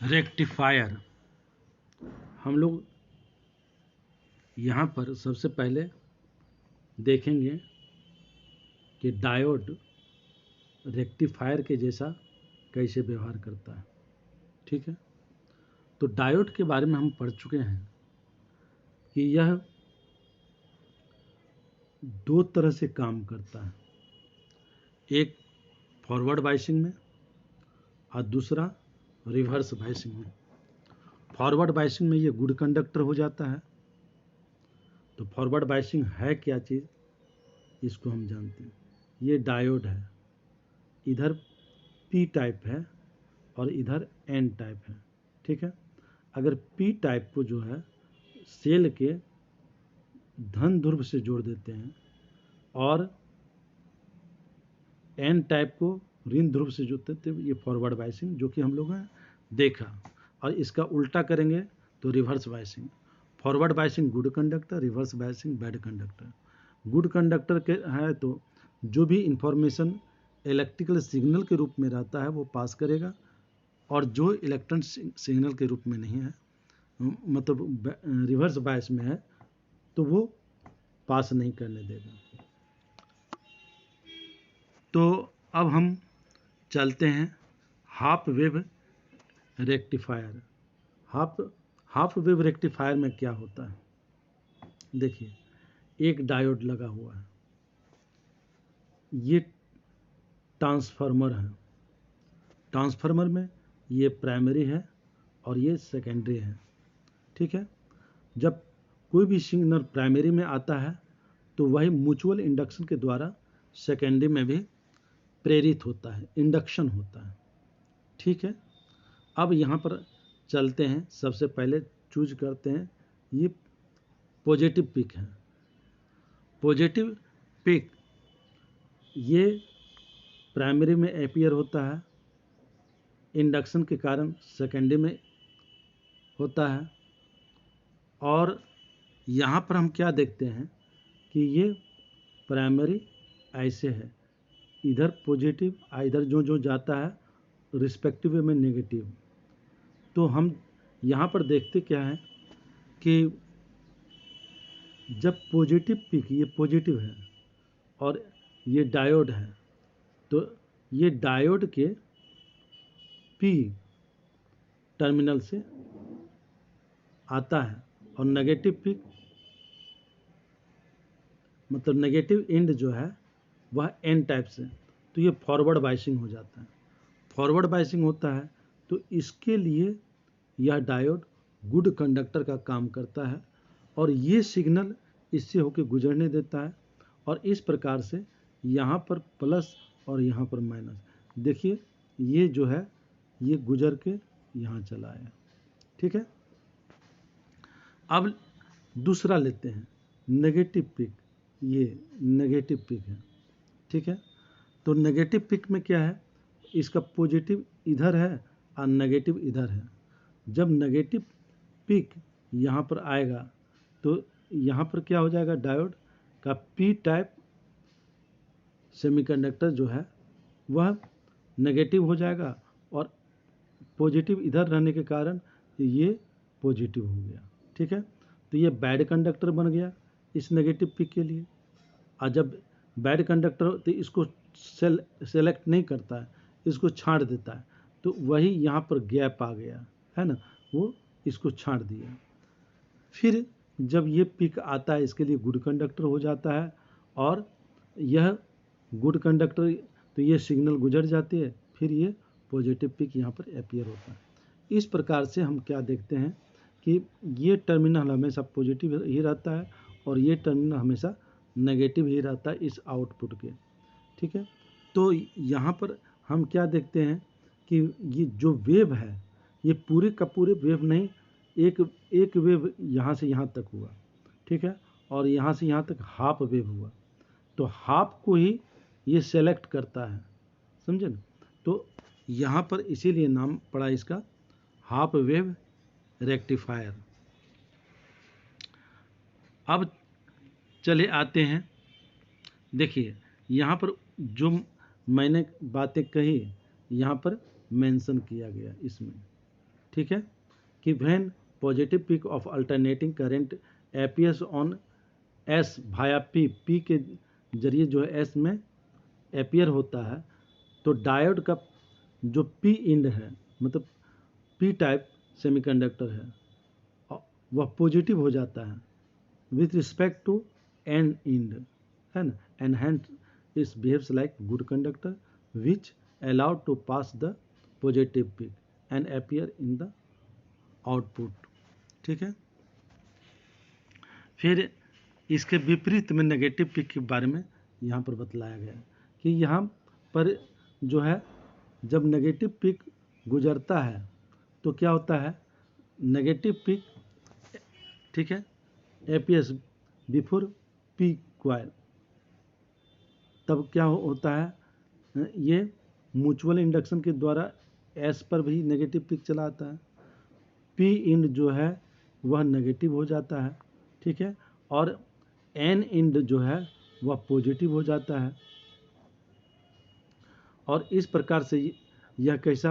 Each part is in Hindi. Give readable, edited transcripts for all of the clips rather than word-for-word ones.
रेक्टिफायर। हम लोग यहाँ पर सबसे पहले देखेंगे कि डायोड रेक्टिफायर के जैसा कैसे व्यवहार करता है। ठीक है, तो डायोड के बारे में हम पढ़ चुके हैं कि यह दो तरह से काम करता है, एक फॉरवर्ड बायसिंग में और दूसरा रिवर्स बायसिंग में। फॉरवर्ड बायसिंग में ये गुड कंडक्टर हो जाता है। तो फॉरवर्ड बायसिंग है क्या चीज़, इसको हम जानते हैं। ये डायोड है, इधर पी टाइप है और इधर एन टाइप है। ठीक है, अगर पी टाइप को जो है सेल के धन ध्रुव से जोड़ देते हैं और एन टाइप को ऋण ध्रुव से जोड़ते थे, ये फॉरवर्ड बायसिंग जो कि हम लोगों ने देखा। और इसका उल्टा करेंगे तो reverse biasing. Forward biasing good conductor, reverse biasing bad conductor. Good conductor के है तो जो भी इंफॉर्मेशन इलेक्ट्रिकल सिग्नल के रूप में रहता है वो पास करेगा, और जो इलेक्ट्रॉन सिग्नल के रूप में नहीं है, मतलब रिवर्स बायस में है, तो वो पास नहीं करने देगा। तो अब हम चलते हैं half wave rectifier. Half wave rectifier में क्या होता है, देखिए एक डायोड लगा हुआ है, ये ट्रांसफार्मर है। ट्रांसफार्मर में ये प्राइमरी है और ये सेकेंडरी है। ठीक है, जब कोई भी सिग्नल प्राइमरी में आता है तो वही म्यूचुअल इंडक्शन के द्वारा सेकेंडरी में भी प्रेरित होता है, इंडक्शन होता है। ठीक है, अब यहाँ पर चलते हैं, सबसे पहले चूज करते हैं, ये पॉजिटिव पिक है। पॉजिटिव पिक ये प्राइमरी में अपीयर होता है, इंडक्शन के कारण सेकेंडरी में होता है। और यहाँ पर हम क्या देखते हैं कि ये प्राइमरी ऐसे है, इधर पॉजिटिव, इधर जो जो जाता है रिस्पेक्टिव में नेगेटिव। तो हम यहाँ पर देखते क्या है कि जब पॉजिटिव पिक, ये पॉजिटिव है और ये डायोड है, तो ये डायोड के पी टर्मिनल से आता है और नेगेटिव पिक, मतलब नेगेटिव एंड जो है वह एन टाइप से, तो ये फॉरवर्ड बायसिंग हो जाता है। फॉरवर्ड बायसिंग होता है तो इसके लिए यह डायोड गुड कंडक्टर का काम करता है और ये सिग्नल इससे होकर गुजरने देता है, और इस प्रकार से यहाँ पर प्लस और यहाँ पर माइनस, देखिए ये जो है ये गुजर के यहाँ चला आया। ठीक है, अब दूसरा लेते हैं नेगेटिव पिक, ये नेगेटिव पिक है। ठीक है, तो नेगेटिव पिक में क्या है, इसका पॉजिटिव इधर है और नेगेटिव इधर है। जब नेगेटिव पिक यहाँ पर आएगा तो यहाँ पर क्या हो जाएगा, डायोड का पी टाइप सेमीकंडक्टर जो है वह नेगेटिव हो जाएगा और पॉजिटिव इधर रहने के कारण ये पॉजिटिव हो गया। ठीक है, तो ये बैड कंडक्टर बन गया इस नेगेटिव पिक के लिए। और जब बैड कंडक्टर तो इसको सेलेक्ट नहीं करता है, इसको छांट देता है, तो वही यहाँ पर गैप आ गया है ना, वो इसको छांट दिया। फिर जब ये पिक आता है इसके लिए गुड कंडक्टर हो जाता है, और यह गुड कंडक्टर, तो ये सिग्नल गुजर जाती है, फिर ये पॉजिटिव पिक यहाँ पर अपीयर होता है। इस प्रकार से हम क्या देखते हैं कि ये टर्मिनल हमेशा पॉजिटिव ही रहता है और ये टर्मिनल हमेशा नेगेटिव ही रहता है इस आउटपुट के। ठीक है, तो यहाँ पर हम क्या देखते हैं कि ये जो वेव है ये पूरे का पूरे वेव नहीं, एक वेव यहाँ से यहाँ तक हुआ। ठीक है, और यहाँ से यहाँ तक हाफ वेव हुआ, तो हाफ को ही ये सेलेक्ट करता है, समझे ना। तो यहाँ पर इसीलिए नाम पड़ा इसका हाफ वेव रेक्टिफायर। अब चले आते हैं, देखिए यहाँ पर जो मैंने बातें कही यहाँ पर मेंशन किया गया इसमें। ठीक ठीक है, कि when positive peak of alternating current appears on S Bhaya P के जरिए जो है एस में अपीयर होता है, तो डायोड का जो पी इंड है, मतलब पी टाइप सेमीकंडक्टर है, वह पॉजिटिव हो जाता है with respect to an end, है ना, and hence it behaves like good conductor which allowed to pass the positive peak and appear in the output. ठीक है, फिर इसके विपरीत में नेगेटिव पीक के बारे में यहाँ पर बतलाया गया है कि यहाँ पर जो है जब नेगेटिव पीक गुजरता है तो क्या होता है, नेगेटिव पीक, ठीक है, एपीएस बिफोर पी क्वाइल, तब क्या होता है, ये म्यूचुअल इंडक्शन के द्वारा एस पर भी नेगेटिव पीक चला आता है, पी इंड जो है वह नेगेटिव हो जाता है, ठीक है, और एन इंड जो है वह पॉजिटिव हो जाता है। और इस प्रकार से यह कैसा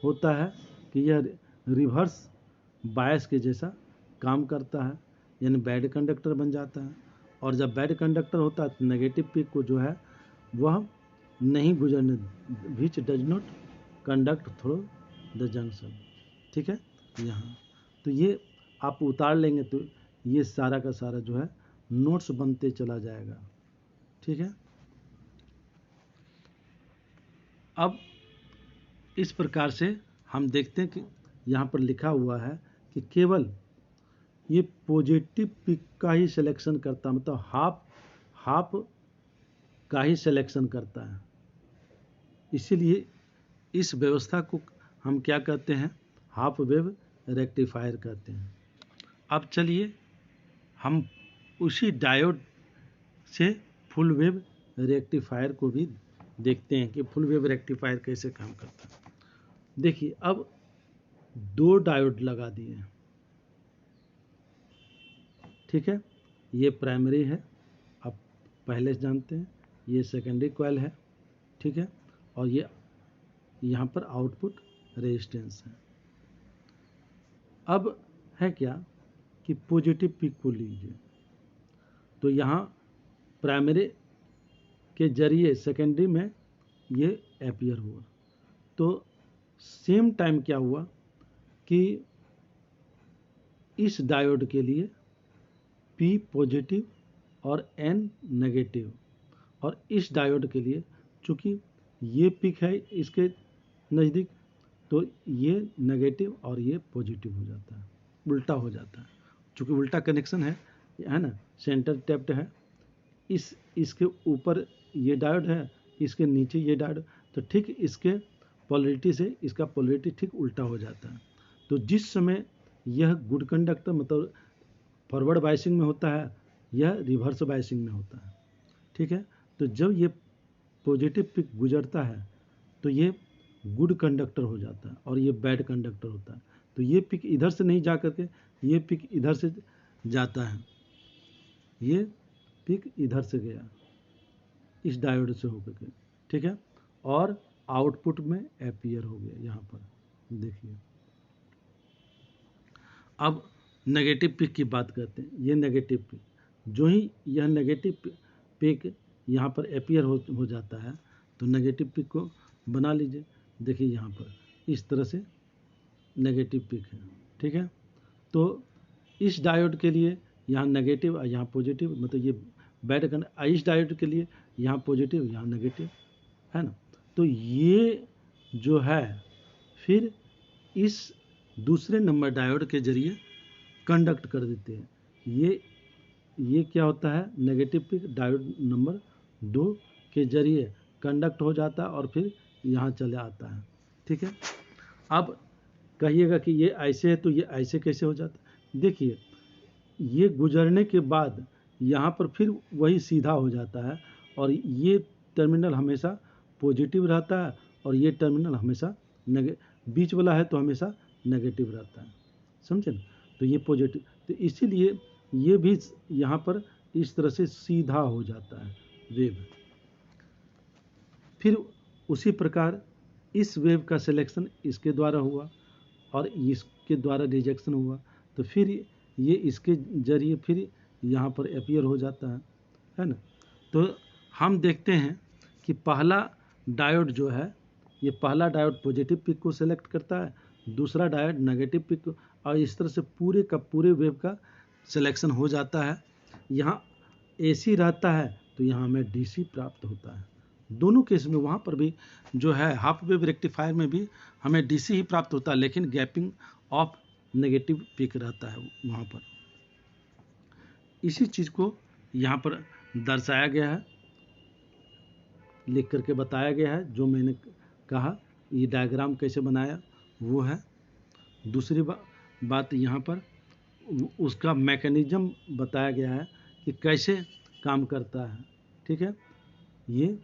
होता है कि यह रिवर्स बायस के जैसा काम करता है, यानी बैड कंडक्टर बन जाता है। और जब बैड कंडक्टर होता है तो नेगेटिव पीक को जो है वह नहीं गुजरने, which does not conduct through the junction. ठीक है, यहाँ तो ये आप उतार लेंगे तो ये सारा का सारा जो है नोट्स बनते चला जाएगा। ठीक है, अब इस प्रकार से हम देखते हैं कि यहाँ पर लिखा हुआ है कि केवल ये पॉजिटिव पिक का ही सिलेक्शन करता, मतलब हाफ का ही सिलेक्शन करता है। इसीलिए इस व्यवस्था को हम क्या कहते हैं, हाफ वेव रेक्टिफायर कहते हैं। अब चलिए हम उसी डायोड से फुल वेव रेक्टिफायर को भी देखते हैं कि फुल वेव रेक्टिफायर कैसे काम करता है। देखिए, अब दो डायोड लगा दिए, ठीक है, ये प्राइमरी है, आप पहले से जानते हैं, ये सेकेंडरी कॉइल है, ठीक है, और ये यहाँ पर आउटपुट रेजिस्टेंस है। अब है क्या कि पॉजिटिव पीक को लीजिए, तो यहाँ प्राइमरी के जरिए सेकेंडरी में ये अपीयर हुआ, तो सेम टाइम क्या हुआ कि इस डायोड के लिए P पॉजिटिव और N नेगेटिव, और इस डायोड के लिए चूँकि ये पिक है इसके नज़दीक, तो ये नेगेटिव और ये पॉजिटिव हो जाता है, उल्टा हो जाता है, चूँकि उल्टा कनेक्शन है ना, सेंटर टैप्ड है, इसके ऊपर ये डायोड है, इसके नीचे ये डायोड, तो ठीक इसके पोलरिटी से इसका पोलरिटी ठीक उल्टा हो जाता है। तो जिस समय यह गुड कंडक्टर मतलब फॉरवर्ड बायसिंग में होता है, यह रिवर्स बायसिंग में होता है। ठीक है, तो जब ये पॉजिटिव पिक गुजरता है तो ये गुड कंडक्टर हो जाता है और ये बैड कंडक्टर होता है। तो ये पिक इधर से नहीं जा करके ये पिक इधर से जाता है, ये पिक इधर से गया इस डायोड से होकर के, ठीक है, और आउटपुट में अपीयर हो गया। यहाँ पर देखिए, अब नेगेटिव पिक की बात करते हैं। ये नेगेटिव पिक, जो ही यह नेगेटिव पिक यहाँ पर अपीयर हो जाता है तो नेगेटिव पिक को बना लीजिए। देखिए यहाँ पर इस तरह से नेगेटिव पिक है, ठीक है, तो इस डायोड के लिए यहाँ नेगेटिव और यहाँ पॉजिटिव, मतलब ये बैड कंडक्टर, इस डायोड के लिए यहाँ पॉजिटिव यहाँ नेगेटिव, है ना। तो ये जो है फिर इस दूसरे नंबर डायोड के जरिए कंडक्ट कर देते हैं। ये क्या होता है, नेगेटिव पिक डायोड नंबर 2 के जरिए कंडक्ट हो जाता है और फिर यहाँ चले आता है। ठीक है, अब कहिएगा कि ये ऐसे है तो ये ऐसे कैसे हो जाता है। देखिए, ये गुजरने के बाद यहाँ पर फिर वही सीधा हो जाता है और ये टर्मिनल हमेशा पॉजिटिव रहता है और ये टर्मिनल हमेशा बीच वाला है तो हमेशा नेगेटिव रहता है, समझे ना। तो ये पॉजिटिव, तो इसीलिए ये भी यहाँ पर इस तरह से सीधा हो जाता है वेव। फिर उसी प्रकार इस वेव का सिलेक्शन इसके द्वारा हुआ और इसके द्वारा रिजेक्शन हुआ, तो फिर ये इसके जरिए फिर यहाँ पर अपीयर हो जाता है ना। तो हम देखते हैं कि पहला डायोड जो है, ये पहला डायोड पॉजिटिव पिक को सेलेक्ट करता है, दूसरा डायोड नेगेटिव पिक को, और इस तरह से पूरे का पूरे वेव का सिलेक्शन हो जाता है। यहाँ एसी रहता है तो यहाँ हमें डीसी प्राप्त होता है। दोनों केस में वहाँ पर भी जो है हाफ वेव रेक्टिफायर में भी हमें डीसी ही प्राप्त होता है, लेकिन गैपिंग ऑफ नेगेटिव पिक रहता है वहाँ पर। इसी चीज़ को यहाँ पर दर्शाया गया है, लिख करके बताया गया है। जो मैंने कहा ये डायग्राम कैसे बनाया वो है। दूसरी बात यहाँ पर उसका मैकेनिज्म बताया गया है कि कैसे काम करता है। ठीक है, ये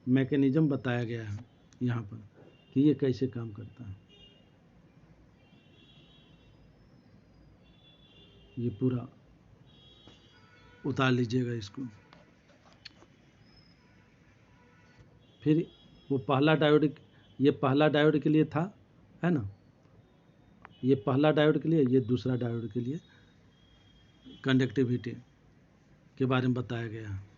मैकेनिज्म बताया गया है यहाँ पर कि ये कैसे काम करता है। ये पूरा उतार लीजिएगा इसको। फिर वो पहला डायोड, ये पहला डायोड के लिए था, है ना, ये पहला डायोड के लिए, ये दूसरा डायोड के लिए कंडक्टिविटी के बारे में बताया गया है।